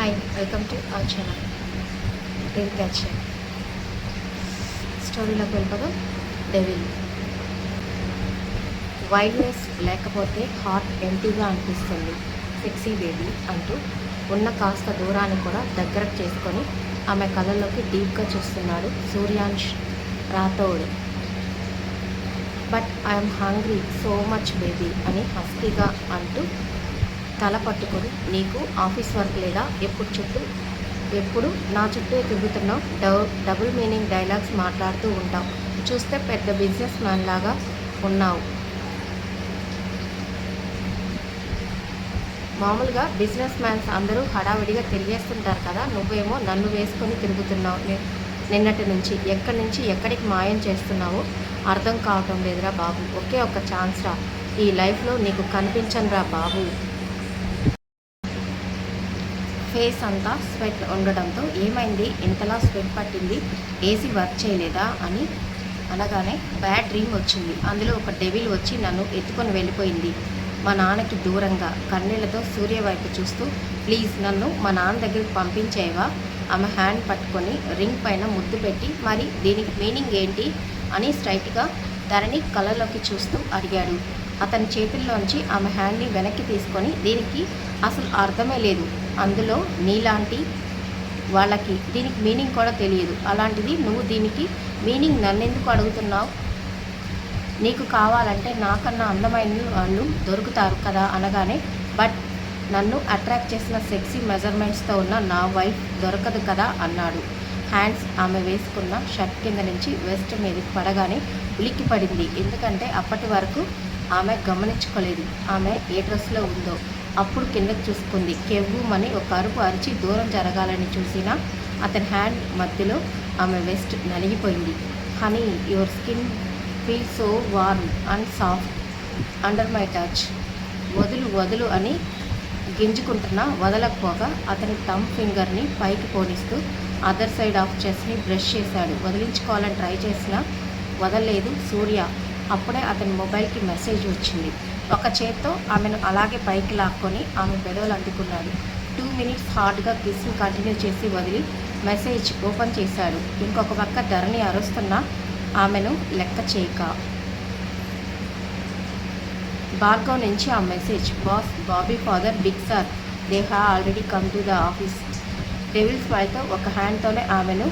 Hi, welcome to our channel dream catcher. స్టోరీలోకి వెళ్ళిపోదాం. Devil. Wildness లేకపోతే హార్ట్ ఎంటీగా అనిపిస్తుంది. సెక్సీ బేబీ అంటూ ఉన్న కాస్త దూరాన్ని కూడా దగ్గరకు చేసుకొని ఆమె కళ్ళలోకి డీప్గా చూస్తున్నాడు Suryansh Rathod. But I'm hungry so much baby అని హస్కీగా అంటూ తల పట్టుకొని, నీకు ఆఫీస్ వర్క్ లేదా? ఎప్పుడు నా చుట్టూ తిరుగుతున్నావు, డబుల్ మీనింగ్ డైలాగ్స్ మాట్లాడుతూ ఉంటావు, చూస్తే పెద్ద బిజినెస్ మ్యాన్ లాగా ఉన్నావు. మామూలుగా బిజినెస్ మ్యాన్స్ అందరూ హడావిడిగా తిరిగేస్తుంటారు కదా, నువ్వేమో నన్ను వేసుకొని తిరుగుతున్నావు. నిన్నటి నుంచి ఎక్కడికి మాయం చేస్తున్నావో అర్థం కావటం లేదురా బాబు. ఒకే ఒక్క ఛాన్స్ రా, ఈ లైఫ్లో నీకు కనిపించనురా బాబు. ఫేస్ అంతా స్వెట్ ఉండడంతో ఏమైంది, ఇంతలా స్వెట్ పట్టింది, ఏసీ వర్క్ చేయలేదా అని అనగానే బ్యాడ్ డ్రీమ్ వచ్చింది. అందులో ఒక డెవిల్ వచ్చి నన్ను ఎత్తుకొని వెళ్ళిపోయింది. మా నాన్నకి దూరంగా కన్నీళ్లతో సూర్య వైపు చూస్తూ, ప్లీజ్ నన్ను మా నాన్న దగ్గరికి పంపించేవా? ఆమె హ్యాండ్ పట్టుకొని రింగ్ పైన ముద్దు పెట్టి, మరి దీనికి మీనింగ్ ఏంటి అని స్ట్రైట్గా ధరణి కళ్ళలోకి చూస్తూ అడిగాడు. అతని చేతుల్లోంచి ఆమె హ్యాండ్ని వెనక్కి తీసుకొని, దీనికి అసలు అర్థమే లేదు, అందులో నీలాంటి వాళ్ళకి దీనికి మీనింగ్ కూడా తెలియదు, అలాంటిది నువ్వు దీనికి మీనింగ్ నన్నెందుకు అడుగుతున్నావు? నీకు కావాలంటే నాకన్నా అందమైన వాళ్ళు దొరుకుతారు కదా అనగానే, బట్ నన్ను అట్రాక్ట్ చేసిన సెక్సీ మెజర్మెంట్స్తో ఉన్న నా వైఫ్ దొరకదు కదా అన్నాడు. హ్యాండ్స్ ఆమె వేసుకున్న షర్ట్ కింద నుంచి వెస్ట్ మీదకి పడగానే ఉలిక్కి పడింది. ఎందుకంటే అప్పటి వరకు ఆమె గమనించుకోలేదు ఆమె ఏ డ్రెస్లో ఉందో. అప్పుడు కిందకి చూసుకుంది. కెవ్వుమని ఒక అరుపు అరిచి దూరం జరగాలని చూసినా అతని హ్యాండ్ మధ్యలో ఆమె వెస్ట్ నలిగిపోయింది. Honey, your skin feel so warm and soft under my touch. వదులు అని గింజుకుంటున్నా వదలకపోగా అతని థంబ్ ఫింగర్ని పైకి పోనిస్తూ అదర్ సైడ్ ఆఫ్ చెస్ట్ని బ్రష్ చేశాడు. వదిలించుకోవాలని ట్రై చేసినా వదలలేదు సూర్య. అప్పుడే అతని మొబైల్కి మెసేజ్ వచ్చింది. ఒక చేత్తో ఆమెను అలాగే పైకి లాక్కొని ఆమె పెదవులు అందుకున్నాడు. 2 minutes హార్డ్గా కిస్ని కంటిన్యూ చేసి వదిలి మెసేజ్ ఓపెన్ చేశాడు. ఇంకొక పక్క ధరణి అరుస్తున్న ఆమెను లెక్క చేయక. భార్గవ్ నుంచి ఆ message, boss, Bobby father, big sir, they have already come to the office. Devil స్మైల్తో ఒక హ్యాండ్తోనే ఆమెను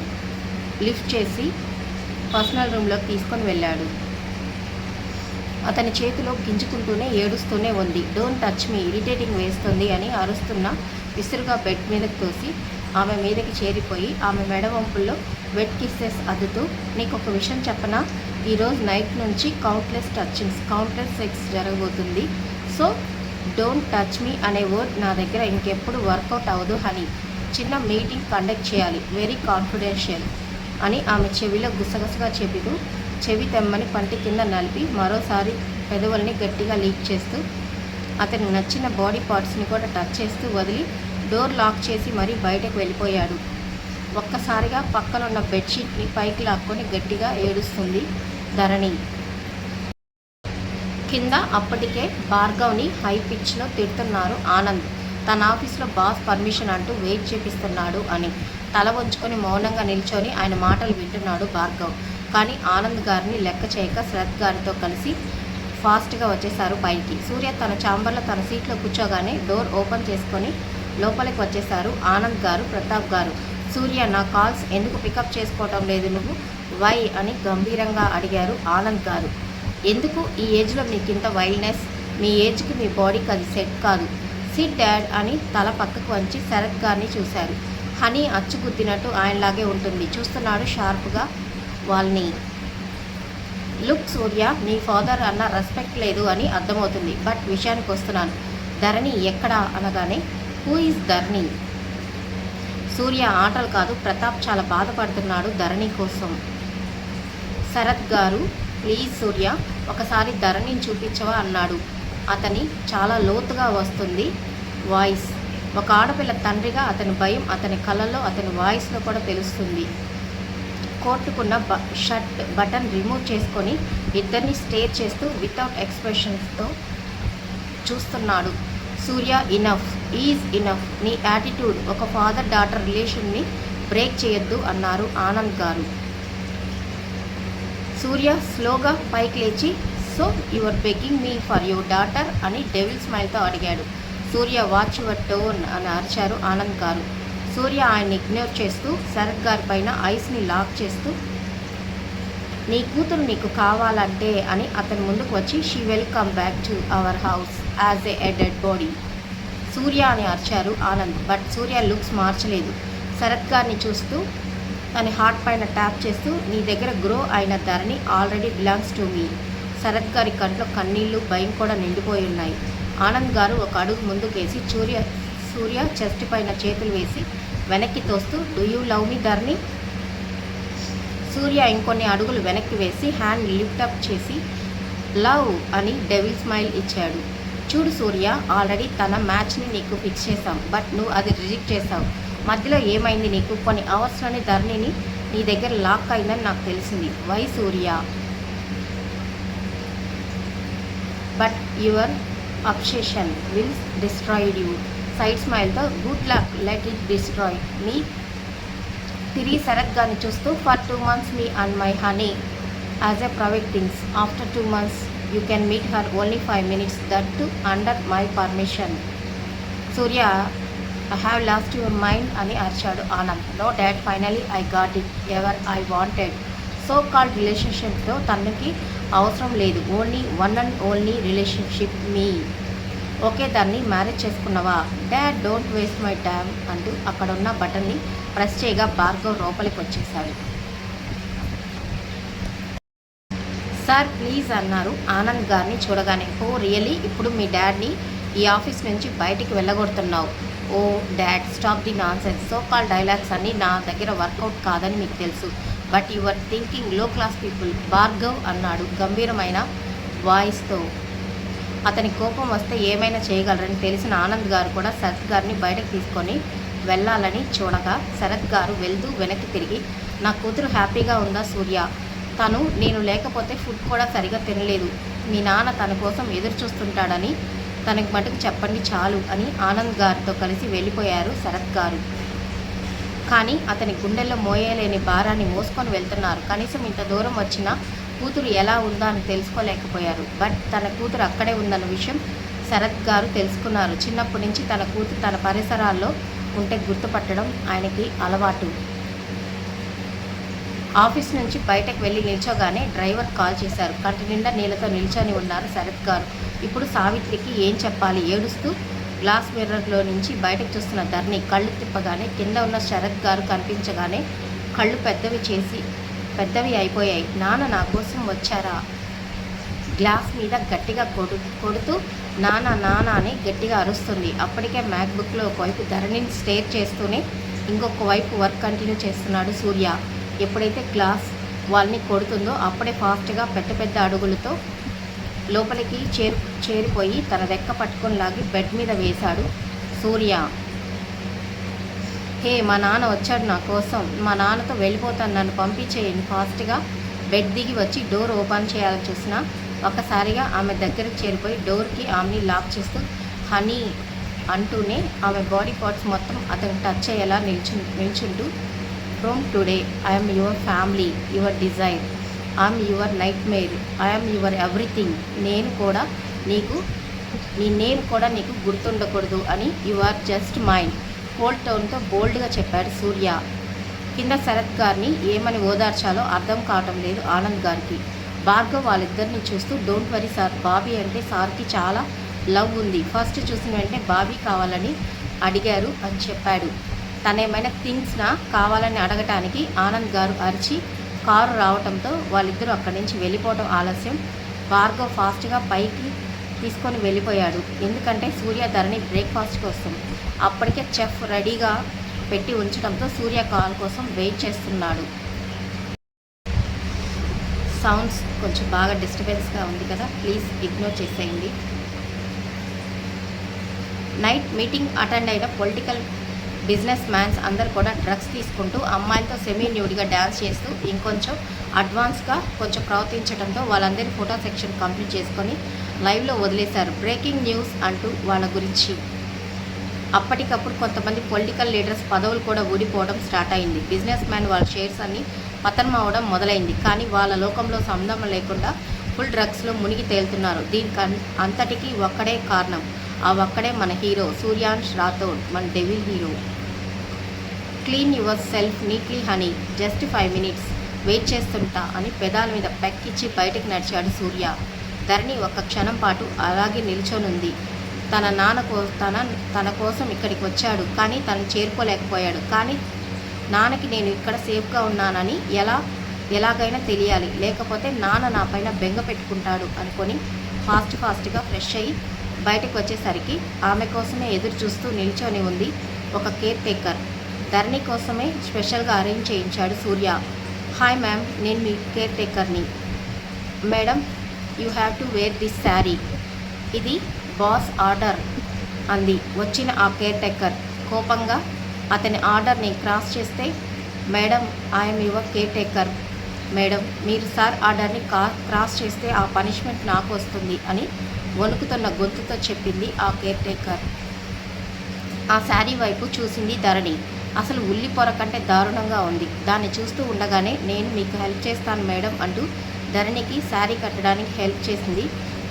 లిఫ్ట్ చేసి పర్సనల్ రూమ్లోకి తీసుకొని వెళ్ళాడు. అతని చేతిలో గింజుకుంటూనే ఏడుస్తూనే ఉంది. డోంట్ టచ్ మీ, ఇరిటేటింగ్ వేస్తుంది అని అరుస్తున్న విసురుగా బెడ్ మీదకి తోసి ఆమె మీదకి చేరిపోయి ఆమె మెడవంపుల్లో వెట్ కిస్సెస్ అద్దుతూ, నీకు ఒక విషయం చెప్పనా, ఈరోజు నైట్ నుంచి కౌంట్లెస్ టచింగ్స్, కౌంట్లెస్ సెక్స్ జరగబోతుంది. సో డోంట్ టచ్ మీ అనే వర్డ్ నా దగ్గర ఇంకెప్పుడు వర్కౌట్ అవ్వదు హనీ. చిన్న మీటింగ్ కండక్ట్ చేయాలి, వెరీ కాన్ఫిడెన్షియల్ అని ఆమె చెవిలో గుసగుసగా చెబుతూ చెవి తెమ్మని పంటి కింద నలిపి మరోసారి పెదవుల్ని గట్టిగా లీక్ చేస్తూ అతనికి నచ్చిన బాడీ పార్ట్స్ని కూడా టచ్ చేస్తూ వదిలి డోర్ లాక్ చేసి మరీ బయటకు వెళ్ళిపోయాడు. ఒక్కసారిగా పక్కనున్న బెడ్షీట్ని పైకి లాక్కొని గట్టిగా ఏడుస్తుంది ధరణి. కింద అప్పటికే భార్గవ్ని హై పిచ్లో తిడుతున్నారు ఆనంద్. తన ఆఫీస్లో బాస్ పర్మిషన్ అంటూ వెయిట్ చేపిస్తున్నాడు అని తల వంచుకొని మౌనంగా నిల్చొని ఆయన మాటలు వింటున్నాడు భార్గవ్. కానీ ఆనంద్ గారిని లెక్క చేయక శరత్ గారితో కలిసి ఫాస్ట్గా వచ్చేశారు పైకి. సూర్య తన ఛాంబర్లో తన సీట్లో కూర్చోగానే డోర్ ఓపెన్ చేసుకొని లోపలికి వచ్చేశారు ఆనంద్ గారు, ప్రతాప్ గారు. సూర్య, నా కాల్స్ ఎందుకు పికప్ చేసుకోవటం లేదు నువ్వు? వై అని గంభీరంగా అడిగారు ఆనంద్ గారు. ఎందుకు ఈ ఏజ్లో మీకింత వైల్డ్నెస్? మీ ఏజ్కి మీ బాడీకి అది సెట్ కాదు. సిట్ డాడ్ అని తల పక్కకు వంచి శరత్ గారిని చూశారు. హనీ అచ్చుగుద్దినట్టు ఆయనలాగే ఉంటుంది. చూస్తున్నాడు షార్ప్గా వాళ్ళని. లుక్ సూర్య, నీ ఫాదర్ అన్న రెస్పెక్ట్ లేదు అని అర్థమవుతుంది. బట్ విషయానికి వస్తున్నాను. ధరణి ఎక్కడా అనగానే, హూ ఈజ్ ధరణి? సూర్య, ఆటలు కాదు, ప్రతాప్ చాలా బాధపడుతున్నాడు ధరణి కోసం. శరత్ గారు, ప్లీజ్ సూర్య, ఒకసారి ధరణిని చూపించవా అన్నాడు. అతని చాలా లోతుగా వస్తుంది వాయిస్. ఒక ఆడపిల్ల తండ్రిగా అతని భయం అతని కళ్ళల్లో, అతని వాయిస్లో కూడా తెలుస్తుంది. కోర్టుకున్న షర్ట్ బటన్ రిమూవ్ చేసుకొని ఇద్దరిని స్టేర్ చేస్తూ వితౌట్ ఎక్స్ప్రెషన్స్తో చూస్తున్నాడు సూర్య ఇనఫ్ ఈజ్ ఇనఫ్. నీ యాటిట్యూడ్ ఒక ఫాదర్ డాటర్ రిలేషన్ని బ్రేక్ చేయొద్దు అన్నారు ఆనంద్ గారు. సూర్య స్లోగా పైకి లేచి so your begging me for your daughter అని డెవిల్ స్మైల్తో అడిగాడు. సూర్య వాచ్ యువర్ టోన్ అని అరిచారు ఆనంద్ గారు. సూర్య ఆయన్ని ఇగ్నోర్ చేస్తూ శరత్ గారి పైన ఐస్ని లాక్ చేస్తూ నీ కూతురు నీకు కావాలంటే అని అతని ముందుకు వచ్చి she welcome back to our house as a dead body Surya అని అరిచారు ఆనంద్. బట్ సూర్య లుక్స్ మార్చలేదు. శరత్ గారిని చూస్తూ తన హార్ట్ పైన ట్యాప్ చేస్తూ నీ దగ్గర గ్రో అయిన ధరణి already belongs to me. Sarath గారి కంట్లో కన్నీళ్లు భయం కూడా నిండిపోయి ఉన్నాయి. ఆనంద్ గారు ఒక అడుగు ముందుకేసి సూర్య చెస్ట్ పైన చేతులు వేసి వెనక్కి తోస్తూ డూ యూ లవ్ మీ ధరణి. సూర్య ఇంకొన్ని అడుగులు వెనక్కి వేసి హ్యాండ్ లిఫ్టప్ చేసి లవ్ అని డెవిల్ స్మైల్ ఇచ్చాడు. చూడు సూర్య, ఆల్రెడీ తన మ్యాచ్ని నీకు ఫిక్స్ చేశాం, బట్ నువ్వు అది రిజెక్ట్ చేసావు. మధ్యలో ఏమైంది నీకు? కొన్ని అవర్స్లోని ధరణిని నీ దగ్గర లాక్ అయిందని నాకు తెలిసింది. Why Surya? But your obsession will destroyed you. Side స్మైల్తో good luck, let it destroy me. తిరిగి శరత్ గారిని చూస్తూ for 2 months me and my honey as a private things. After 2 months you can meet her only 5 minutes, that too under my permission. Surya I have lost your mind అని అరిచాడు Anand. No dad, finally I got it ever I wanted. So called రిలేషన్షిప్తో తనకి అవసరం లేదు, only one and only relationship me. Okay, దాన్ని marriage చేసుకున్నావా? Dad don't waste my time అంటూ అక్కడున్న బటన్ని ప్రెస్ చేయగా భార్గవ్ లోపలికి వచ్చేశాడు. సార్ ప్లీజ్ అన్నారు ఆనంద్ గారిని చూడగానే. Oh really? ఇప్పుడు మీ డాడ్ని ఈ ఆఫీస్ నుంచి బయటికి వెళ్ళగొడుతున్నావు? Oh dad, stop the nonsense. So call dialogues అన్నీ నా దగ్గర వర్కౌట్ కాదని మీకు తెలుసు, but your thinking low class people. Bhargav అన్నాడు గంభీరమైన వాయిస్తో. అతని కోపం వస్తే ఏమైనా చేయగలరని తెలిసిన ఆనంద్ గారు కూడా శరత్ గారిని బయటకు తీసుకొని వెళ్ళాలని చూడగా శరత్ గారు వెళ్తూ వెనక్కి తిరిగి నా కూతురు హ్యాపీగా ఉందా సూర్య? తను నేను లేకపోతే ఫుడ్ కూడా సరిగా తినలేదు. మీ నాన్న తన కోసం ఎదురు చూస్తుంటాడని తనకి మటుకు చెప్పండి చాలు అని ఆనంద్ గారితో కలిసి వెళ్ళిపోయారు శరత్ గారు. కానీ అతని గుండెల్లో మోయలేని భారాన్ని మోసుకొని వెళ్తున్నారు. కనీసం ఇంత దూరం వచ్చినా కూతురు ఎలా ఉందా అని తెలుసుకోలేకపోయారు. బట్ తన కూతురు అక్కడే ఉందన్న విషయం శరత్ గారు తెలుసుకున్నారు. చిన్నప్పటి నుంచి తన కూతురు తన పరిసరాల్లో ఉంటే గుర్తుపట్టడం ఆయనకి అలవాటు. ఆఫీస్ నుంచి బయటకు వెళ్ళి నిల్చోగానే డ్రైవర్ కాల్ చేశారు. కంటి నిండా నీళ్ళతో నిల్చొని ఉన్నారు శరత్ గారు. ఇప్పుడు సావిత్రికి ఏం చెప్పాలి? ఏడుస్తూ గ్లాస్ మిర్రర్లో నుంచి బయటకు చూస్తున్న ధరణి కళ్ళు తిప్పగానే కింద ఉన్న శరత్ గారు కనిపించగానే కళ్ళు పెద్దవి అయిపోయాయి. నాన్న నా కోసం వచ్చారా? గ్లాస్ మీద గట్టిగా కొడుతూ నాన్న నాన్న అని గట్టిగా అరుస్తుంది. అప్పటికే మ్యాక్బుక్లో ఒకవైపు ధరణిని స్టేర్ చేస్తూనే ఇంకొక వైపు వర్క్ కంటిన్యూ చేస్తున్నాడు సూర్య. ఎప్పుడైతే గ్లాస్ వాళ్ళని కొడుతుందో అప్పుడే ఫాస్ట్గా పెద్ద అడుగులతో లోపలికి చేరిపోయి తన రెక్క పట్టుకొని లాగి బెడ్ మీద వేశాడు సూర్య. హే, మా నాన్న వచ్చాడు నా కోసం. మా నాన్నతో వెళ్ళిపోతాను, నన్ను పంపించేయండి. ఫాస్ట్గా బెడ్ దిగి వచ్చి డోర్ ఓపెన్ చేయాలని చూసినా ఒక్కసారిగా ఆమె దగ్గరికి చేరిపోయి డోర్కి ఆమెని లాక్ చేస్తూ హనీ అంటూనే ఆమె బాడీ పార్ట్స్ మొత్తం అతను టచ్ అయ్యేలా నిల్చుంటూ from today I'm your family, your desire, I'm your nightmare, I'm your everything. నేను కూడా నీకు గుర్తుండకూడదు అని you are just mind. Whole టోన్తో బోల్డ్గా చెప్పాడు సూర్య. కింద శరత్ గారిని ఏమని ఓదార్చాలో అర్థం కావటం లేదు ఆనంద్ గారికి. భార్గవ్ వాళ్ళిద్దరిని చూస్తూ డోంట్ వరీ సార్, బాబీ అంటే సార్కి చాలా లవ్ ఉంది. ఫస్ట్ చూసిన వెంటనే బాబీ కావాలని అడిగారు అని చెప్పాడు. తనేమైనా థింగ్స్నా కావాలని అడగటానికి ఆనంద్ గారు అరిచి కారు రావడంతో వాళ్ళిద్దరూ అక్కడి నుంచి వెళ్ళిపోవడం ఆలస్యం. భార్గవ్ ఫాస్ట్గా పైకి తీసుకొని వెళ్ళిపోయాడు. ఎందుకంటే సూర్య ధరణి బ్రేక్ఫాస్ట్కి వస్తుంది. అప్పటికే చెఫ్ రెడీగా పెట్టి ఉంచడంతో సూర్య కాల్ కోసం వెయిట్ చేస్తున్నాడు. సౌండ్స్ కొంచెం బాగా డిస్టర్బెన్స్గా ఉంది కదా, ప్లీజ్ ఇగ్నోర్ చేసేయండి. నైట్ మీటింగ్ అటెండ్ అయిన పొలిటికల్ బిజినెస్ మ్యాన్స్ అందరు కూడా డ్రగ్స్ తీసుకుంటూ అమ్మాయిలతో సెమీ న్యూడ్గా డ్యాన్స్ చేస్తూ ఇంకొంచెం అడ్వాన్స్గా కొంచెం ప్రవర్తించడంతో వాళ్ళందరి ఫోటో సెక్షన్ కంప్లీట్ చేసుకొని లైవ్లో వదిలేశారు. బ్రేకింగ్ న్యూస్ అంటూ వాళ్ళ గురించి. అప్పటికప్పుడు కొంతమంది పొలిటికల్ లీడర్స్ పదవులు కూడా ఊడిపోవడం స్టార్ట్ అయింది. బిజినెస్ మ్యాన్ వాళ్ళ షేర్స్ అన్నీ పతనం అవడం మొదలైంది. కానీ వాళ్ళ లోకంలో సంబంధం లేకుండా ఫుల్ డ్రగ్స్లో మునిగి తేలుతున్నారు. దీనికి అంతటికీ ఒక్కడే కారణం. ఆ ఒక్కడే మన హీరో సూర్యాంష్ రాథోడ్, మన devil hero. Clean yourself neatly honey, just 5 minutes wait చేస్తుంటా అని పెదాల మీద పెక్కిచ్చి బయటకు నడిచాడు సూర్య. ధరణి ఒక్క క్షణం పాటు అలాగే నిల్చొనుంది. తన కోసం ఇక్కడికి వచ్చాడు, కానీ తను చేరుకోలేకపోయాడు. కానీ నాన్నకి నేను ఇక్కడ సేఫ్గా ఉన్నానని ఎలాగైనా తెలియాలి, లేకపోతే నాన్న నా పైన బెంగ పెట్టుకుంటాడు అనుకొని ఫాస్ట్గా ఫ్రెష్ అయ్యి బయటకు వచ్చేసరికి ఆమె కోసమే ఎదురు చూస్తూ నిల్చొని ఉంది ఒక కేర్ టేకర్. ధరణి కోసమే స్పెషల్గా అరేంజ్ చేయించాడు సూర్య. హాయ్ మ్యామ్, నేను మీ కేర్ టేకర్ని. Madam, you have to wear this sari, ఇది బాస్ ఆర్డర్ అంది వచ్చిన ఆ కేర్ టేకర్. కోపంగా అతని ఆర్డర్ని క్రాస్ చేస్తే, madam, I'm your care taker. Madam, మీరు సార్ ఆర్డర్ని క్రాస్ చేస్తే ఆ పనిష్మెంట్ నాకు వస్తుంది అని వణుకుతున్న గొంతుతో చెప్పింది ఆ కేర్ టేకర్. ఆ శారీ వైపు చూసింది ధరణి. అసలు ఉల్లి పొర కంటే దారుణంగా ఉంది. దాన్ని చూస్తూ ఉండగానే, నేను మీకు హెల్ప్ చేస్తాను మేడం అంటూ ధరణికి శారీ కట్టడానికి హెల్ప్ చేసింది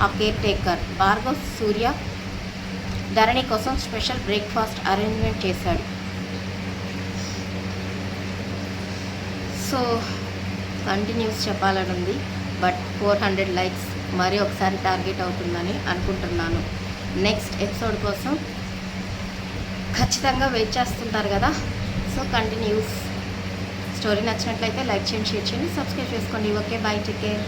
ఆ కేర్ టేకర్. భార్గవ్ సూర్య ధరణి కోసం స్పెషల్ బ్రేక్ఫాస్ట్ అరేంజ్మెంట్ చేశాడు. సో కంటిన్యూస్ చెప్పాలని ఉంది, బట్ 400 likes మరి ఒకసారి టార్గెట్ అవుతుందని అనుకుంటున్నాను. నెక్స్ట్ ఎపిసోడ్ కోసం ఖచ్చితంగా వెయిట్ చేస్తుంటారు కదా. So continuous. స్టోరీ నచ్చినట్లయితే లైక్ చేయండి, షేర్ చేయండి, సబ్స్క్రైబ్ చేసుకోండి. Okay, by, take care.